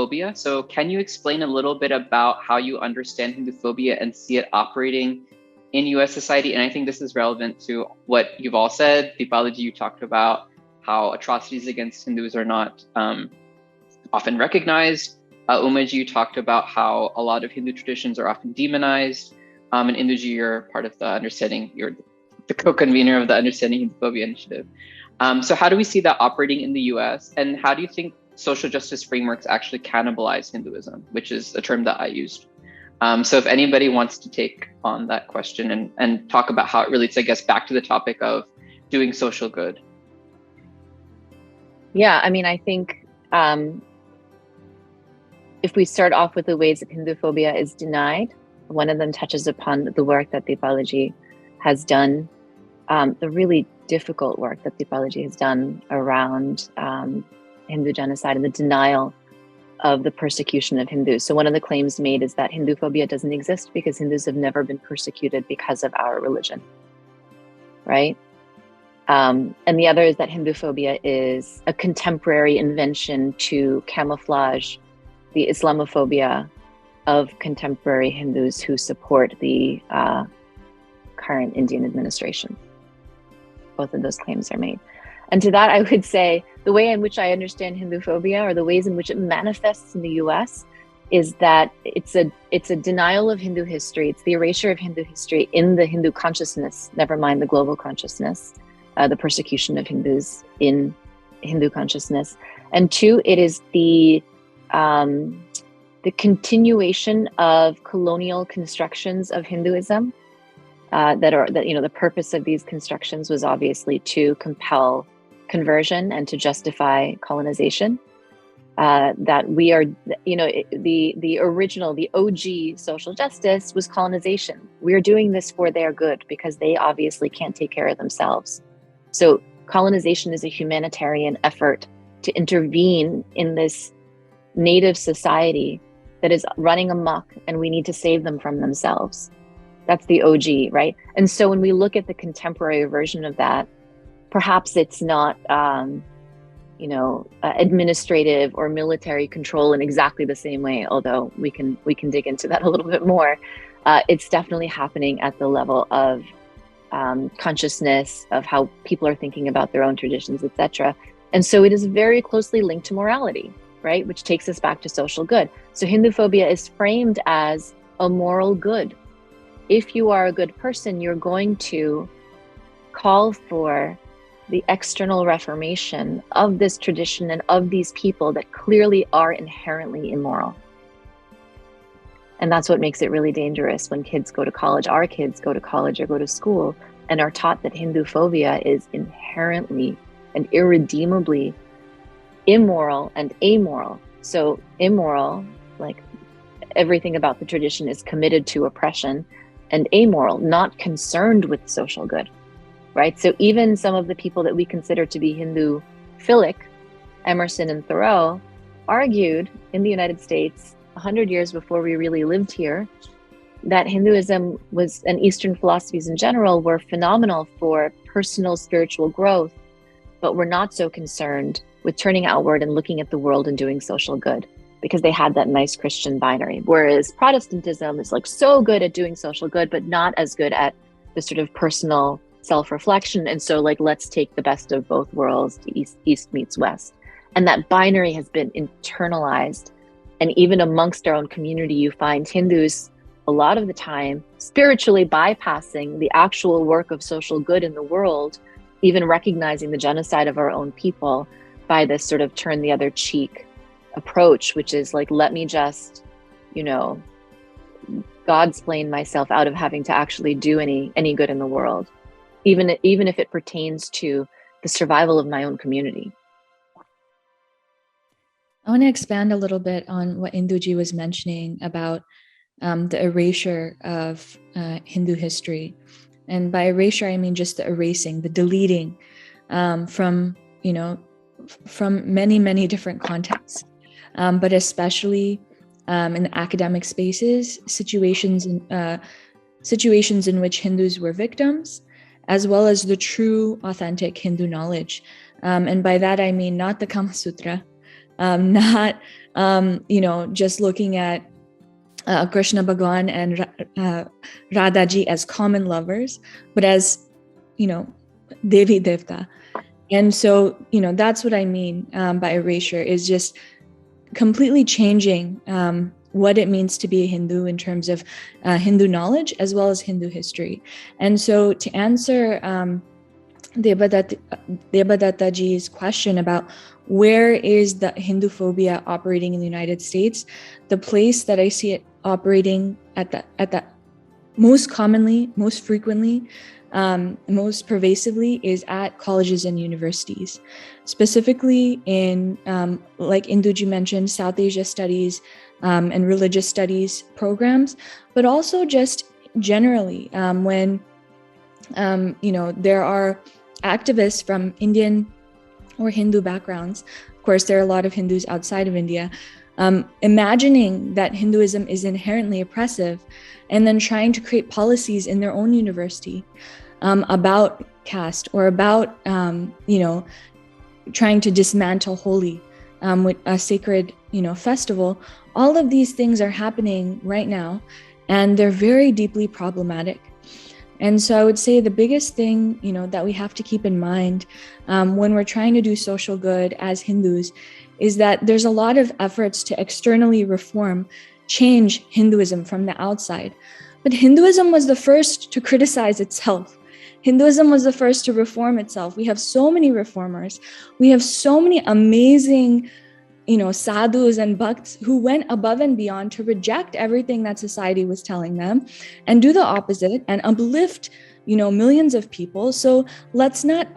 Hinduphobia. So can you explain a little bit about how you understand Hinduphobia and see it operating in US society? And I think this is relevant to what you've all said. Deepala, you talked about how atrocities against Hindus are not often recognized. Umaji, you talked about how a lot of Hindu traditions are often demonized. And Induji, you're part of the understanding, you're the co-convener of the Understanding Hinduphobia Initiative. So how do we see that operating in the US? And how do you think social justice frameworks actually cannibalize Hinduism, which is a term that I used? So if anybody wants to take on that question and talk about how it relates, I guess, back to the topic of doing social good. Yeah, I mean, I think if we start off with the ways that Hinduphobia is denied, one of them touches upon the work that Deepala has done, the really difficult work that Deepala has done around Hindu genocide and the denial of the persecution of Hindus. So one of the claims made is that Hinduphobia doesn't exist because Hindus have never been persecuted because of our religion, right? And the other is that Hinduphobia is a contemporary invention to camouflage the Islamophobia of contemporary Hindus who support the current Indian administration. Both of those claims are made. And to that, I would say the way in which I understand Hinduphobia, or the ways in which it manifests in the US, is that it's a denial of Hindu history. It's the erasure of Hindu history in the Hindu consciousness, never mind the global consciousness, the persecution of Hindus in Hindu consciousness. And two, it is the continuation of colonial constructions of Hinduism the purpose of these constructions was obviously to compel conversion and to justify colonization. That we are, the original, the OG social justice was colonization. We're doing this for their good because they obviously can't take care of themselves. So colonization is a humanitarian effort to intervene in this native society that is running amok, and we need to save them from themselves. That's the OG, right? And so when we look at the contemporary version of that, perhaps it's not, administrative or military control in exactly the same way, although we can dig into that a little bit more. It's definitely happening at the level of consciousness, of how people are thinking about their own traditions, etc. And so it is very closely linked to morality, right? Which takes us back to social good. So Hinduphobia is framed as a moral good. If you are a good person, you're going to call for the external reformation of this tradition and of these people that clearly are inherently immoral. And that's what makes it really dangerous when kids go to college. Our kids go to college or go to school and are taught that Hinduphobia is inherently and irredeemably immoral and amoral. So immoral, like everything about the tradition, is committed to oppression, and amoral, not concerned with social good, right? So even some of the people that we consider to be Hindu-philic, Emerson and Thoreau, argued in the United States 100 years before we really lived here that Hinduism was, and Eastern philosophies in general, were phenomenal for personal spiritual growth, but were not so concerned with turning outward and looking at the world and doing social good, because they had that nice Christian binary. Whereas Protestantism is like so good at doing social good, but not as good at the sort of personal self-reflection. And so like, let's take the best of both worlds, to East meets West. And that binary has been internalized. And even amongst our own community, you find Hindus a lot of the time spiritually bypassing the actual work of social good in the world, even recognizing the genocide of our own people by this sort of turn the other cheek approach, which is like, let me just, Godsplain myself out of having to actually do any good in the world, even if it pertains to the survival of my own community. I want to expand a little bit on what Induji was mentioning about the erasure of Hindu history. And by erasure, I mean just the erasing, the deleting from many, many different contexts. But especially in the academic spaces, situations in which Hindus were victims, as well as the true, authentic Hindu knowledge. And by that, I mean not the Kama Sutra, not, just looking at Krishna Bhagwan and Radhaji as common lovers, but as, Devi Devta. And so, that's what I mean by erasure, is just completely changing what it means to be a Hindu in terms of Hindu knowledge as well as Hindu history. And so to answer Devadattaji's question about where is the Hindu phobia operating in the United States, the place that I see it operating at that most commonly, most frequently, most pervasively is at colleges and universities, specifically in, like Induji mentioned, South Asia studies and religious studies programs, but also just generally when, there are activists from Indian or Hindu backgrounds. Of course, there are a lot of Hindus outside of India, imagining that Hinduism is inherently oppressive and then trying to create policies in their own university about caste or about, trying to dismantle Holi with a sacred, festival. All of these things are happening right now, and they're very deeply problematic. And so I would say the biggest thing, that we have to keep in mind when we're trying to do social good as Hindus is that there's a lot of efforts to externally reform, change Hinduism from the outside. But Hinduism was the first to criticize itself. Hinduism was the first to reform itself. We have so many reformers. We have so many amazing, sadhus and bhakts who went above and beyond to reject everything that society was telling them and do the opposite and uplift, millions of people. So let's not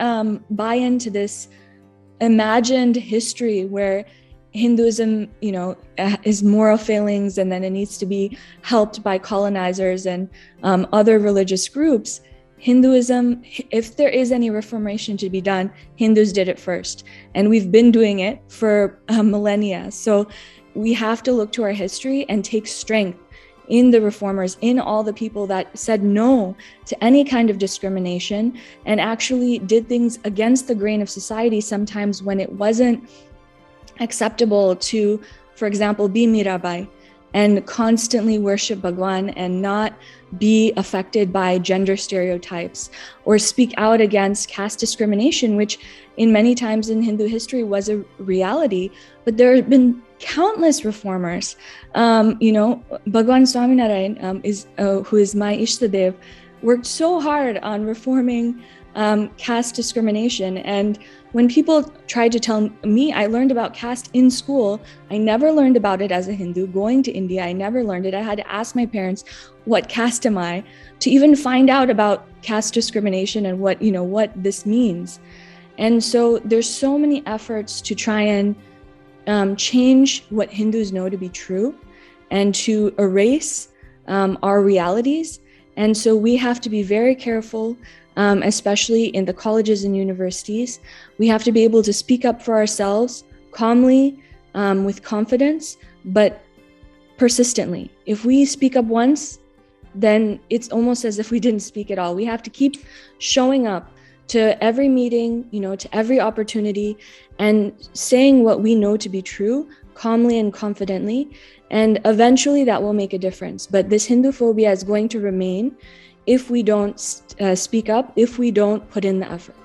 buy into this imagined history where Hinduism, is moral failings and then it needs to be helped by colonizers and other religious groups. Hinduism, if there is any reformation to be done, Hindus did it first. And we've been doing it for millennia. So we have to look to our history and take strength in the reformers, in all the people that said no to any kind of discrimination and actually did things against the grain of society sometimes when it wasn't acceptable to, for example, be Mirabai and constantly worship Bhagwan and not be affected by gender stereotypes or speak out against caste discrimination, which in many times in Hindu history was a reality. But there have been countless reformers. Bhagwan Swaminarayan, who is my Ishtadev, worked so hard on reforming caste discrimination. And when people tried to tell me, I learned about caste in school. I never learned about it as a Hindu. Going to India, I never learned it. I had to ask my parents, what caste am I, to even find out about caste discrimination and what this means. And so there's so many efforts to try and change what Hindus know to be true and to erase our realities. And so we have to be very careful, especially in the colleges and universities. We have to be able to speak up for ourselves calmly, with confidence, but persistently. If we speak up once, then it's almost as if we didn't speak at all. We have to keep showing up to every meeting, to every opportunity, and saying what we know to be true, calmly and confidently. And eventually that will make a difference. But this Hindu phobia is going to remain if we don't speak up, if we don't put in the effort.